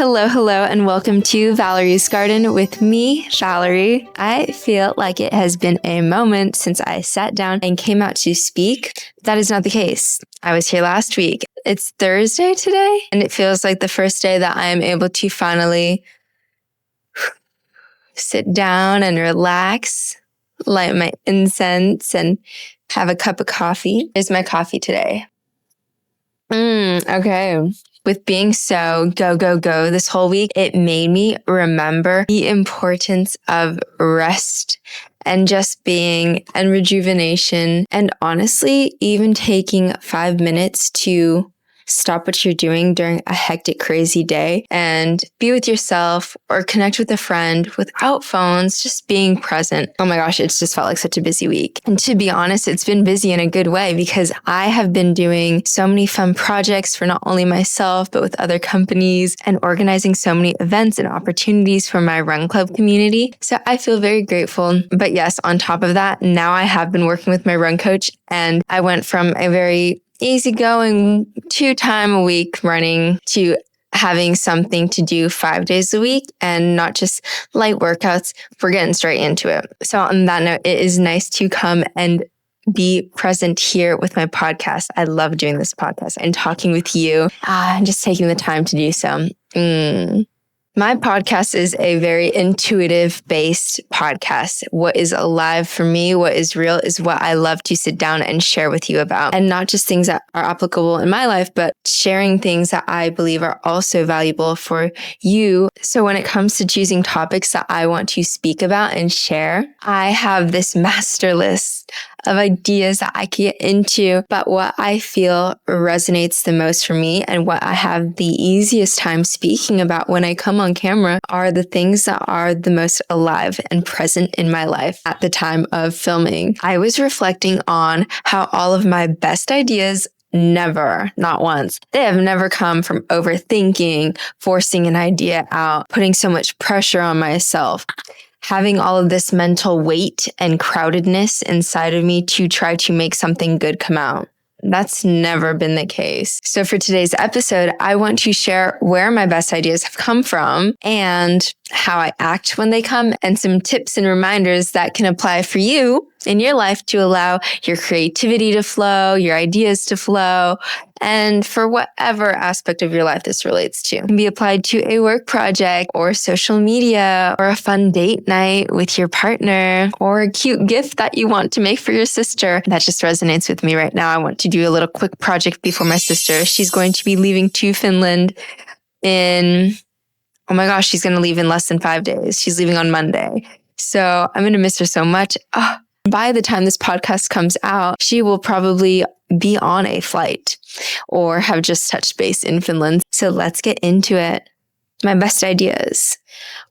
Hello, and welcome to Valerie's Garden with me, Valerie. I feel like it has been a moment since I sat down and came out to speak. That is not the case. I was here last week. It's Thursday today, and it feels like the first day that I am able to finally sit down and relax, light my incense, and have a cup of coffee. Here's my coffee today. Okay. With being so go this whole week, it made me remember the importance of rest and just being and rejuvenation. And honestly, even taking 5 minutes to stop what you're doing during a hectic, crazy day and be with yourself or connect with a friend without phones, just being present. Oh my gosh, it's just felt like such a busy week. And to be honest, it's been busy in a good way because I have been doing so many fun projects for not only myself, but with other companies and organizing so many events and opportunities for my run club community. So I feel very grateful. But yes, on top of that, now I have been working with my run coach and I went from a very easygoing 2 times a week running to having something to do 5 days a week and not just light workouts. We're getting straight into it. So on that note, it is nice to come and be present here with my podcast. I love doing this podcast and talking with you and just taking the time to do so. My podcast is a very intuitive-based podcast. What is alive for me, what is real, is what I love to sit down and share with you about. And not just things that are applicable in my life, but sharing things that I believe are also valuable for you. So when it comes to choosing topics that I want to speak about and share, I have this master list of ideas that I can get into, but what I feel resonates the most for me and what I have the easiest time speaking about when I come on camera are the things that are the most alive and present in my life at the time of filming. I was reflecting on how all of my best ideas never, not once, they have never come from overthinking, forcing an idea out, putting so much pressure on myself, having all of this mental weight and crowdedness inside of me to try to make something good come out. That's never been the case. So for today's episode, I want to share where my best ideas have come from and how I act when they come and some tips and reminders that can apply for you in your life to allow your creativity to flow, your ideas to flow, and for whatever aspect of your life this relates to. It can be applied to a work project or social media or a fun date night with your partner or a cute gift that you want to make for your sister. That just resonates with me right now. I want to do a little quick project before my sister. She's going to be leaving to Finland oh my gosh, she's going to leave in less than 5 days. She's leaving on Monday. So I'm going to miss her so much. By the time this podcast comes out, she will probably be on a flight or have just touched base in Finland. So let's get into it. My best ideas.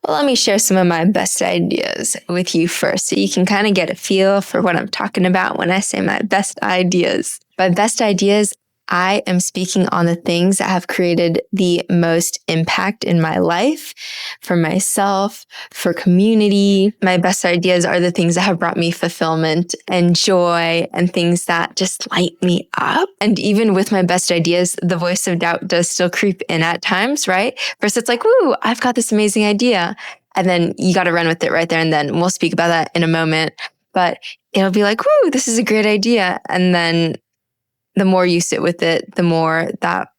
Well, let me share some of my best ideas with you first so you can kind of get a feel for what I'm talking about when I say my best ideas. My best ideas, I am speaking on the things that have created the most impact in my life, for myself, for community. My best ideas are the things that have brought me fulfillment and joy and things that just light me up. And even with my best ideas, the voice of doubt does still creep in at times, right? First, it's like, woo, I've got this amazing idea. And then you got to run with it right there and then. We'll speak about that in a moment. But it'll be like, woo, this is a great idea. And then the more you sit with it, the more that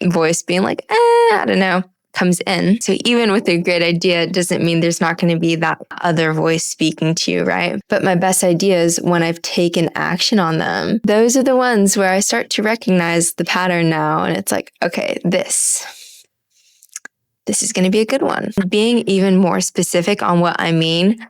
voice being like, I don't know, comes in. So even with a great idea, it doesn't mean there's not going to be that other voice speaking to you, right? But my best ideas, when I've taken action on them, those are the ones where I start to recognize the pattern now. And it's like, okay, this is going to be a good one. Being even more specific on what I mean.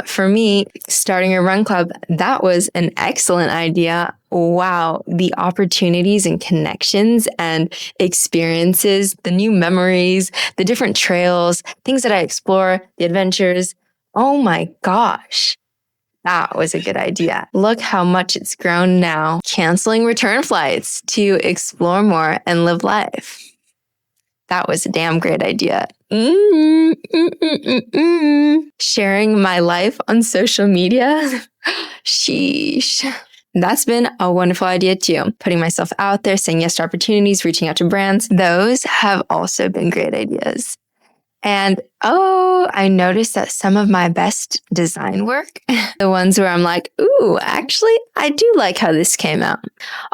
For me, starting a run club, that was an excellent idea. Wow. The opportunities and connections and experiences, the new memories, the different trails, things that I explore, the adventures. Oh my gosh. That was a good idea. Look how much it's grown now. Canceling return flights to explore more and live life. That was a damn great idea. Sharing my life on social media. Sheesh. That's been a wonderful idea too. Putting myself out there, saying yes to opportunities, reaching out to brands. Those have also been great ideas. And I noticed that some of my best design work, the ones where I'm like, ooh, actually, I do like how this came out.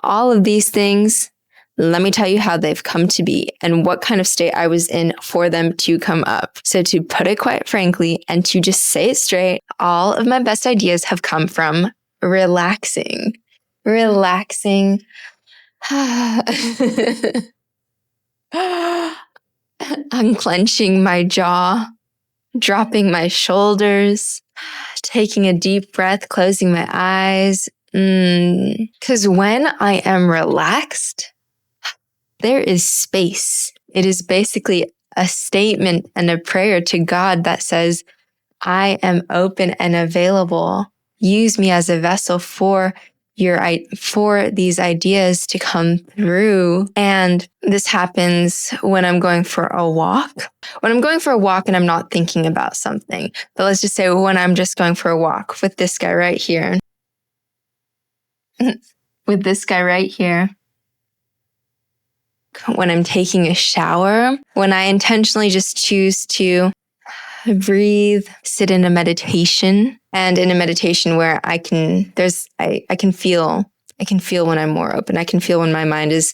All of these things, let me tell you how they've come to be and what kind of state I was in for them to come up. So to put it quite frankly, and to just say it straight, all of my best ideas have come from relaxing. Unclenching my jaw, dropping my shoulders, taking a deep breath, closing my eyes. Because when I am relaxed, there is space. It is basically a statement and a prayer to God that says, I am open and available. Use me as a vessel for these ideas to come through. And this happens when I'm going for a walk. When I'm going for a walk and I'm not thinking about something. But let's just say when I'm just going for a walk with this guy right here. With this guy right here. When I'm taking a shower. When I intentionally just choose to breathe, sit in a meditation, and in a meditation where I can feel when I'm more open. I can feel when my mind is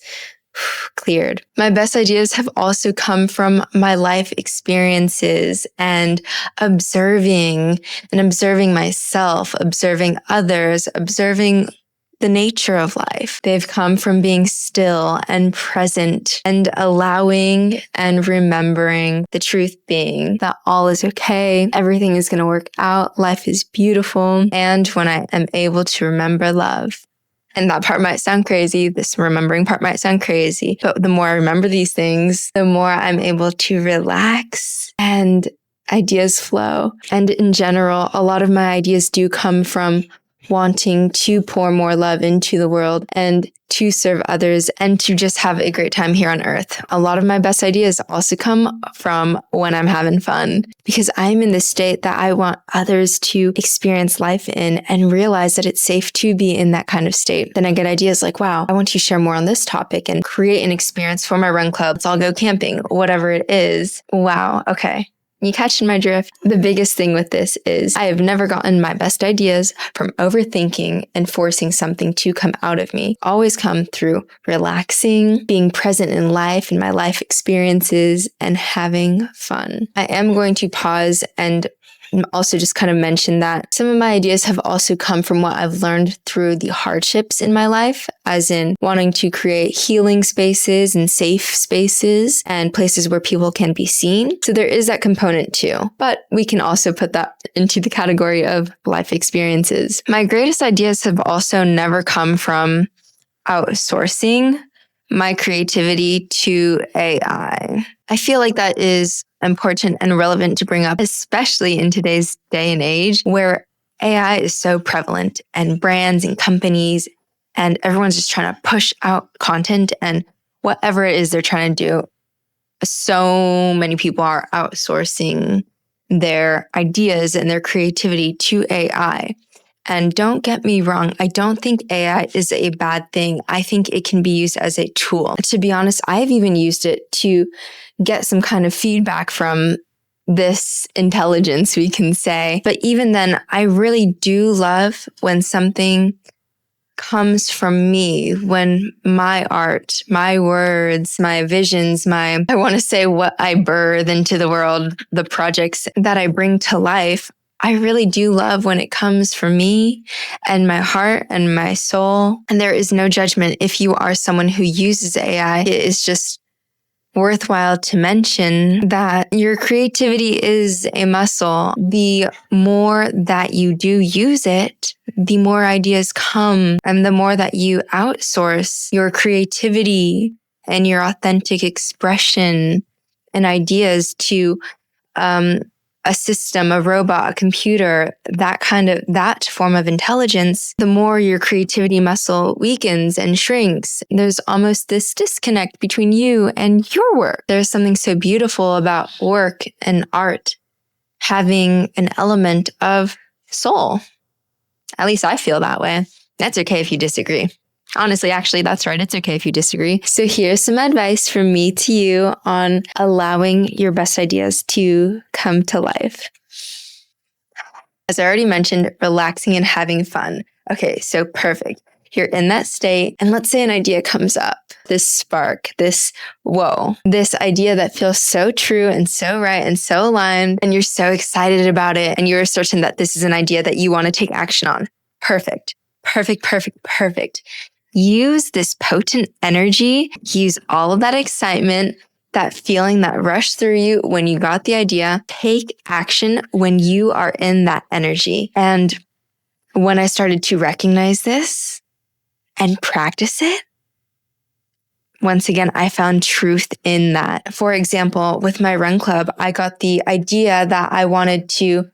cleared. My best ideas have also come from my life experiences and observing myself, observing others, observing the nature of life. They've come from being still and present and allowing and remembering the truth being that all is okay. Everything is going to work out. Life is beautiful. And when I am able to remember love. And that part might sound crazy. This remembering part might sound crazy. But the more I remember these things, the more I'm able to relax and ideas flow. And in general, a lot of my ideas do come from wanting to pour more love into the world and to serve others and to just have a great time here on earth. A lot of my best ideas also come from when I'm having fun because I'm in the state that I want others to experience life in and realize that it's safe to be in that kind of state. Then I get ideas like, wow, I want to share more on this topic and create an experience for my run club. Let's all go camping, whatever it is. Wow. Okay. You catching my drift? The biggest thing with this is I have never gotten my best ideas from overthinking and forcing something to come out of me. Always come through relaxing, being present in life and my life experiences, and having fun. I am going to pause and also just kind of mention that some of my ideas have also come from what I've learned through the hardships in my life, as in wanting to create healing spaces and safe spaces and places where people can be seen. So there is that component too, but we can also put that into the category of life experiences. My greatest ideas have also never come from outsourcing my creativity to AI. I feel like that is important and relevant to bring up, especially in today's day and age where AI is so prevalent and brands and companies and everyone's just trying to push out content and whatever it is they're trying to do. So many people are outsourcing their ideas and their creativity to AI. And don't get me wrong, I don't think AI is a bad thing. I think it can be used as a tool. To be honest, I've even used it to get some kind of feedback from this intelligence, we can say. But even then, I really do love when something comes from me, when my art, my words, my visions, I want to say what I birth into the world, the projects that I bring to life. I really do love when it comes from me and my heart and my soul. And there is no judgment if you are someone who uses AI. It is just worthwhile to mention that your creativity is a muscle. The more that you do use it, the more ideas come, and the more that you outsource your creativity and your authentic expression and ideas to a system, a robot, a computer, that form of intelligence, the more your creativity muscle weakens and shrinks. There's almost this disconnect between you and your work. There's something so beautiful about work and art having an element of soul. At least I feel that way. That's okay if you disagree. Honestly, actually, that's right. It's okay if you disagree. So here's some advice from me to you on allowing your best ideas to come to life. As I already mentioned, relaxing and having fun. Okay, so perfect. You're in that state, and let's say an idea comes up, this spark, this whoa, this idea that feels so true and so right and so aligned, and you're so excited about it, and you're certain that this is an idea that you want to take action on. Perfect, perfect, perfect, perfect. Use this potent energy, use all of that excitement, that feeling that rushed through you when you got the idea. Take action when you are in that energy. And when I started to recognize this and practice it, once again, I found truth in that. For example, with my run club, I got the idea that I wanted to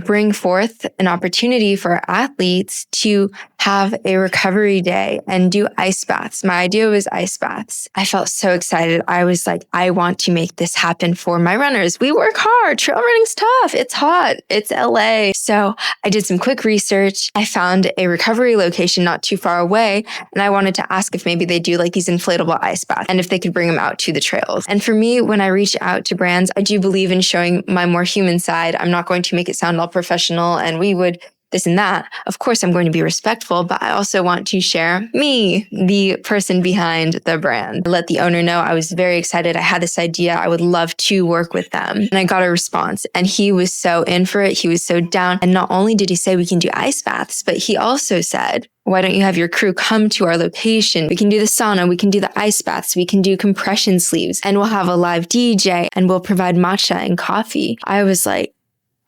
bring forth an opportunity for athletes to have a recovery day and do ice baths. My idea was ice baths. I felt so excited. I was like, I want to make this happen for my runners. We work hard. Trail running's tough. It's hot. It's LA. So I did some quick research. I found a recovery location not too far away. And I wanted to ask if maybe they do like these inflatable ice baths and if they could bring them out to the trails. And for me, when I reach out to brands, I do believe in showing my more human side. I'm not going to make it sound all professional and we would this and that. Of course, I'm going to be respectful, but I also want to share me, the person behind the brand. I let the owner know I was very excited. I had this idea. I would love to work with them. And I got a response and he was so in for it. He was so down. And not only did he say we can do ice baths, but he also said, why don't you have your crew come to our location? We can do the sauna. We can do the ice baths. We can do compression sleeves and we'll have a live DJ and we'll provide matcha and coffee. I was like,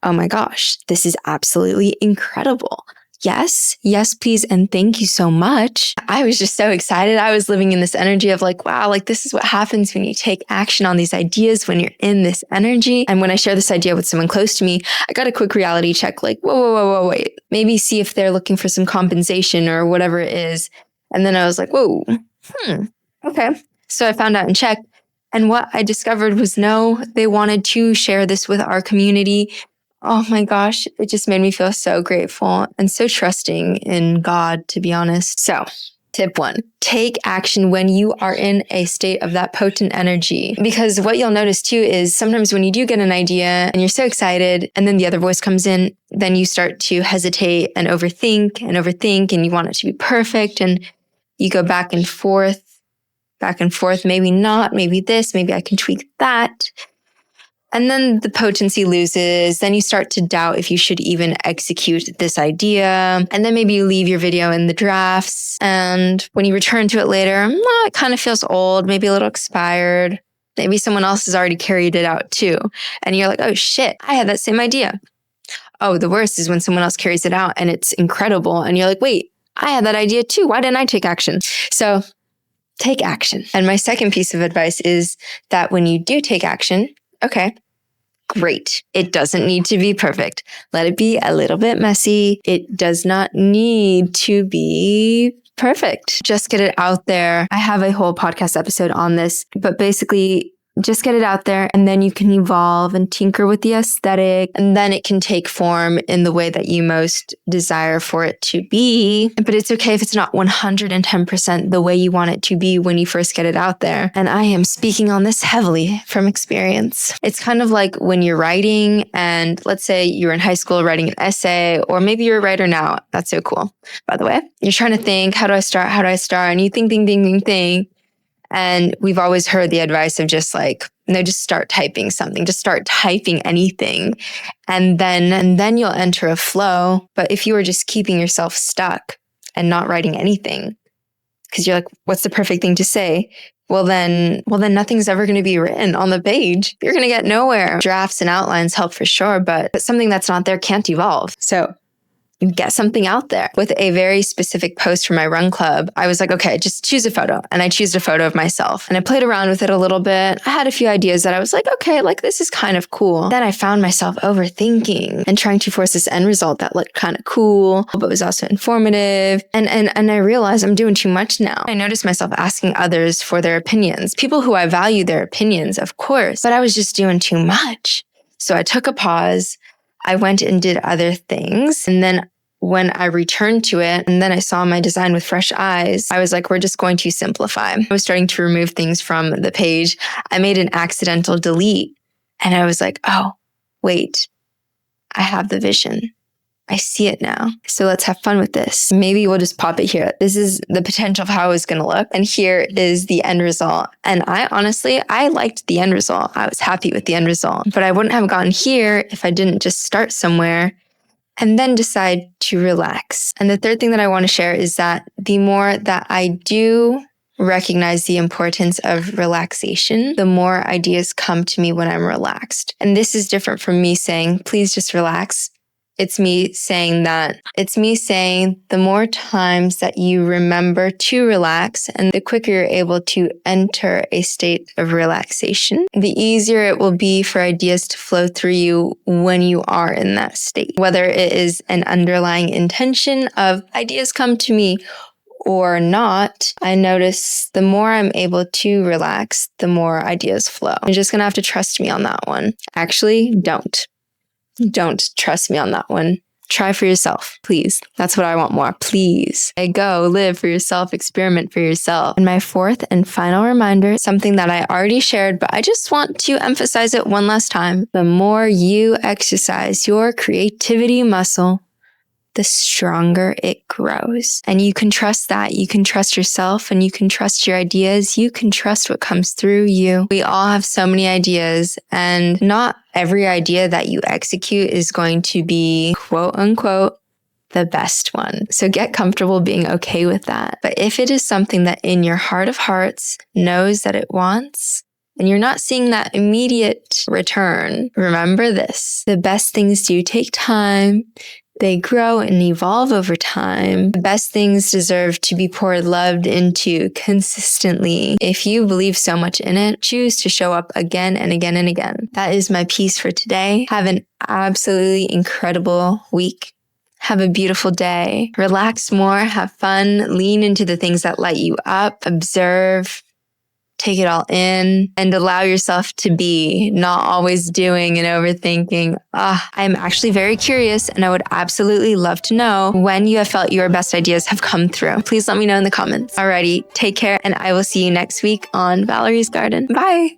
oh my gosh, this is absolutely incredible. Yes, please. And thank you so much. I was just so excited. I was living in this energy of like, wow, like this is what happens when you take action on these ideas, when you're in this energy. And when I share this idea with someone close to me, I got a quick reality check, like, whoa, wait. Maybe see if they're looking for some compensation or whatever it is. And then I was like, whoa, okay. So I found out and checked. And what I discovered was no, they wanted to share this with our community. Oh my gosh, it just made me feel so grateful and so trusting in God, to be honest. So, tip 1, take action when you are in a state of that potent energy. Because what you'll notice too is sometimes when you do get an idea and you're so excited and then the other voice comes in, then you start to hesitate and overthink and you want it to be perfect and you go back and forth, maybe not, maybe this, maybe I can tweak that. And then the potency loses. Then you start to doubt if you should even execute this idea. And then maybe you leave your video in the drafts. And when you return to it later, it kind of feels old, maybe a little expired. Maybe someone else has already carried it out too. And you're like, oh shit, I had that same idea. Oh, the worst is when someone else carries it out and it's incredible. And you're like, wait, I had that idea too. Why didn't I take action? So take action. And my second piece of advice is that when you do take action, okay, great. It doesn't need to be perfect. Let it be a little bit messy. It does not need to be perfect. Just get it out there. I have a whole podcast episode on this, but basically just get it out there and then you can evolve and tinker with the aesthetic and then it can take form in the way that you most desire for it to be. But it's okay if it's not 110% the way you want it to be when you first get it out there. And I am speaking on this heavily from experience. It's kind of like when you're writing and let's say you're in high school writing an essay, or maybe you're a writer now. That's so cool. By the way, you're trying to think, how do I start? And you think. And we've always heard the advice of just like, no, just start typing something, just start typing anything. And then you'll enter a flow. But if you are just keeping yourself stuck and not writing anything, because you're like, what's the perfect thing to say? Well, then nothing's ever going to be written on the page. You're going to get nowhere. Drafts and outlines help for sure, but something that's not there can't evolve. So get something out there. With a very specific post for my run club, I was like, okay, just choose a photo. And I choose a photo of myself. And I played around with it a little bit. I had a few ideas that I was like, okay, like this is kind of cool. Then I found myself overthinking and trying to force this end result that looked kind of cool, but was also informative. And I realized I'm doing too much now. I noticed myself asking others for their opinions, people who I value their opinions, of course, but I was just doing too much. So I took a pause. I went and did other things. And then when I returned to it and then I saw my design with fresh eyes, I was like, we're just going to simplify. I was starting to remove things from the page. I made an accidental delete and I was like, oh, wait, I have the vision. I see it now. So let's have fun with this. Maybe we'll just pop it here. This is the potential of how it's going to look. And here is the end result. And I liked the end result. I was happy with the end result, but I wouldn't have gotten here if I didn't just start somewhere and then decide to relax. And the third thing that I want to share is that the more that I do recognize the importance of relaxation, the more ideas come to me when I'm relaxed. And this is different from me saying, please just relax. It's me saying the more times that you remember to relax and the quicker you're able to enter a state of relaxation, the easier it will be for ideas to flow through you when you are in that state. Whether it is an underlying intention of ideas come to me or not, I notice the more I'm able to relax, the more ideas flow. You're just going to have to trust me on that one. Actually, don't trust me on that one. Try for yourself, please. That's what I want more. Please. Go live for yourself, experiment for yourself. And my fourth and final reminder, something that I already shared, but I just want to emphasize it one last time. The more you exercise your creativity muscle, the stronger it grows. And you can trust that. You can trust yourself and you can trust your ideas. You can trust what comes through you. We all have so many ideas, and not every idea that you execute is going to be quote unquote the best one. So get comfortable being okay with that. But if it is something that in your heart of hearts knows that it wants, and you're not seeing that immediate return, remember this: the best things do take time. They grow and evolve over time. The best things deserve to be poured love into consistently. If you believe so much in it, choose to show up again and again and again. That is my piece for today. Have an absolutely incredible week. Have a beautiful day. Relax more, have fun, lean into the things that light you up, observe, take it all in, and allow yourself to be, not always doing and overthinking. I'm actually very curious, and I would absolutely love to know when you have felt your best ideas have come through. Please let me know in the comments. Alrighty, take care, and I will see you next week on Valerie's Garden. Bye.